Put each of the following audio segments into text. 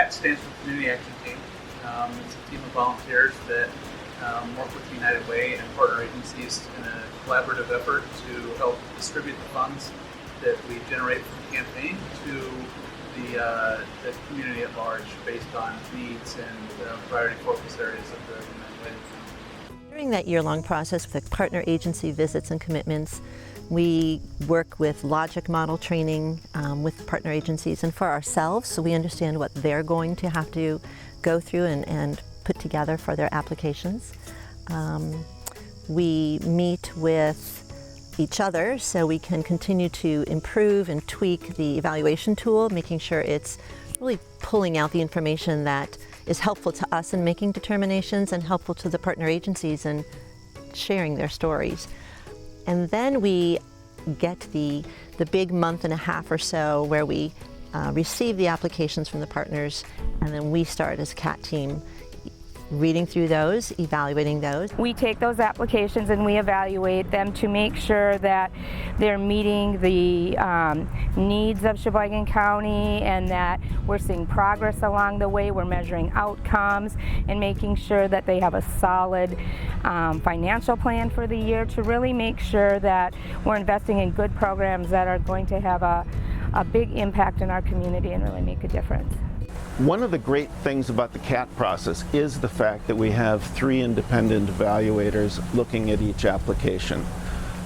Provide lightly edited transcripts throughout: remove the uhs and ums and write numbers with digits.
CAT stands for Community Action Team. It's a team of volunteers that work with United Way and partner agencies in a collaborative effort to help distribute the funds that we generate from the campaign to the community at large based on needs and priority focus areas of the United Way. During that year-long process with partner agency visits and commitments, we work with logic model training with partner agencies and for ourselves, so we understand what they're going to have to go through and put together for their applications. We meet with each other so we can continue to improve and tweak the evaluation tool, making sure it's really pulling out the information that is helpful to us in making determinations and helpful to the partner agencies in sharing their stories. And then we get the big month and a half or so where we receive the applications from the partners, and then we start as a CAT team reading through those, evaluating those. We take those applications and we evaluate them to make sure that they're meeting the needs of Sheboygan County and that we're seeing progress along the way. We're measuring outcomes and making sure that they have a solid financial plan for the year to really make sure that we're investing in good programs that are going to have a big impact in our community and really make a difference. One of the great things about the CAT process is the fact that we have 3 independent evaluators looking at each application.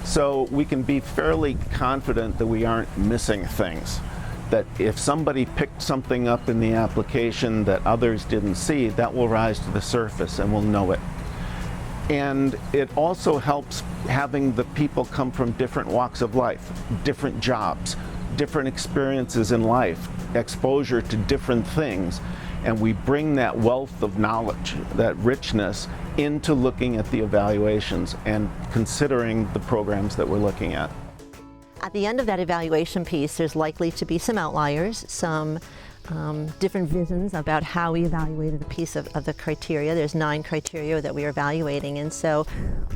So we can be fairly confident that we aren't missing things. That if somebody picked something up in the application that others didn't see, that will rise to the surface and we'll know it. And it also helps having the people come from different walks of life, different jobs, different experiences in life, exposure to different things, and we bring that wealth of knowledge, that richness, into looking at the evaluations and considering the programs that we're looking at. At the end of that evaluation piece, there's likely to be some outliers, some different visions about how we evaluated a piece of the criteria. There's 9 criteria that we are evaluating, and so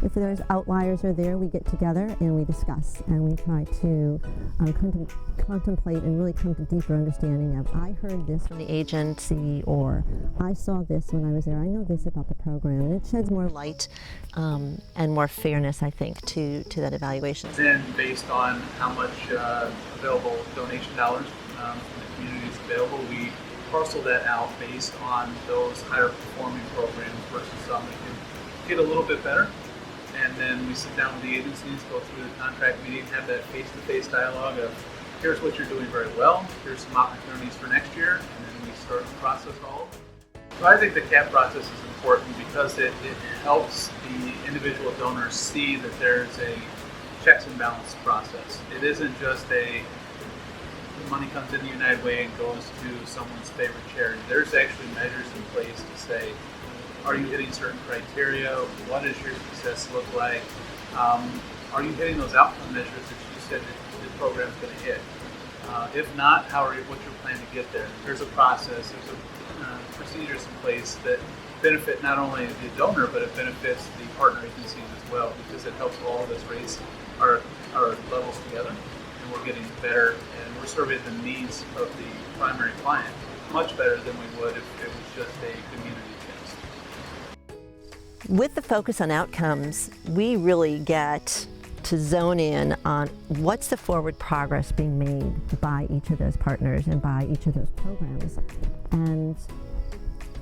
if there's outliers are there, we get together and we discuss and we try to contemplate and really come to deeper understanding of, I heard this from the agency, or I saw this when I was there, I know this about the program, and it sheds more light and more fairness, I think, to that evaluation. Then based on how much available donation dollars from the community is available, we parcel that out based on those higher performing programs versus some that can get a little bit better. And then we sit down with the agencies, go through the contract meeting, have that face-to-face dialogue of, here's what you're doing very well, here's some opportunities for next year, and then we start the process all over. So I think the CAT process is important because it helps the individual donors see that there's a checks and balance process. It isn't just the money comes in the United Way and goes to someone's favorite charity. There's actually measures in place to say, are you hitting certain criteria? What does your success look like? Are you hitting those outcome measures that you said that the program's going to hit? If not, what's your plan to get there? There's a process, there's procedures in place that benefit not only the donor, but it benefits the partner agencies as well, because it helps all of us raise our levels together, and we're getting better, and we're serving the needs of the primary client much better than we would if it was just a community test. With the focus on outcomes, we really get to zone in on what's the forward progress being made by each of those partners and by each of those programs. And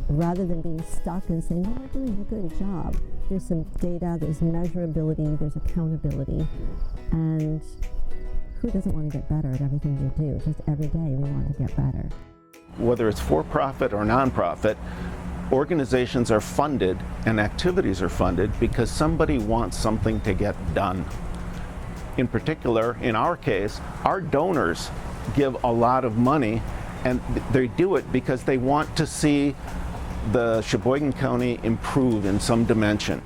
rather than being stuck and saying, well, we're doing a good job, there's some data, there's measurability, there's accountability, and who doesn't want to get better at everything they do? Just every day we want to get better. Whether it's for-profit or nonprofit, organizations are funded and activities are funded because somebody wants something to get done. In particular, in our case, our donors give a lot of money, and they do it because they want to see the Sheboygan County improve in some dimension.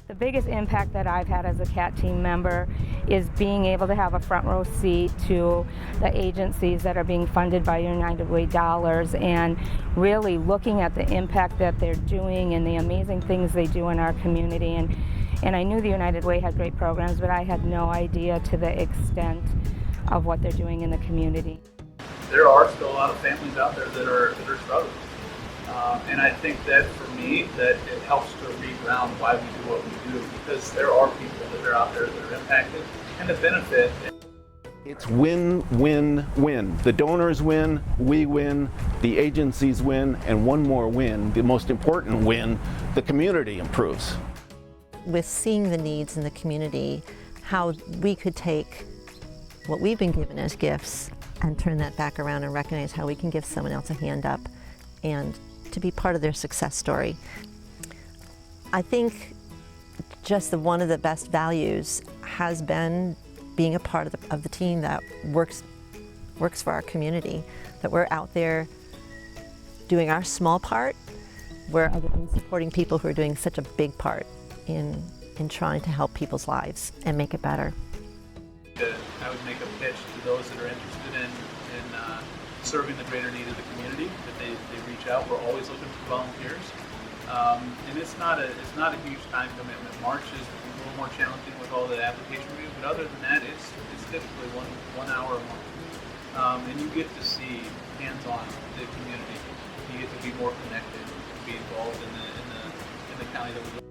The biggest impact that I've had as a CAT team member is being able to have a front row seat to the agencies that are being funded by United Way dollars and really looking at the impact that they're doing and the amazing things they do in our community. And I knew the United Way had great programs, but I had no idea to the extent of what they're doing in the community. there are still a lot of families out there that are struggling. And I think that for me, that it helps to reground why we do what we do, because there are people that are out there that are impacted and the benefit. It's win, win, win. The donors win, we win, the agencies win, and one more win, the most important win, the community improves. With seeing the needs in the community, how we could take what we've been given as gifts and turn that back around and recognize how we can give someone else a hand up and to be part of their success story. I think just one of the best values has been being a part of the team that works for our community, that we're out there doing our small part, we're supporting people who are doing such a big part in trying to help people's lives and make it better. I would make a pitch to those that are interested in serving the greater need of the community, that they reach out. We're always looking for volunteers. And it's not a huge time commitment. March is a little more challenging with all the application review, but other than that, it's typically one hour a month. And you get to see hands-on the community. You get to be more connected, be involved in the county that we live in.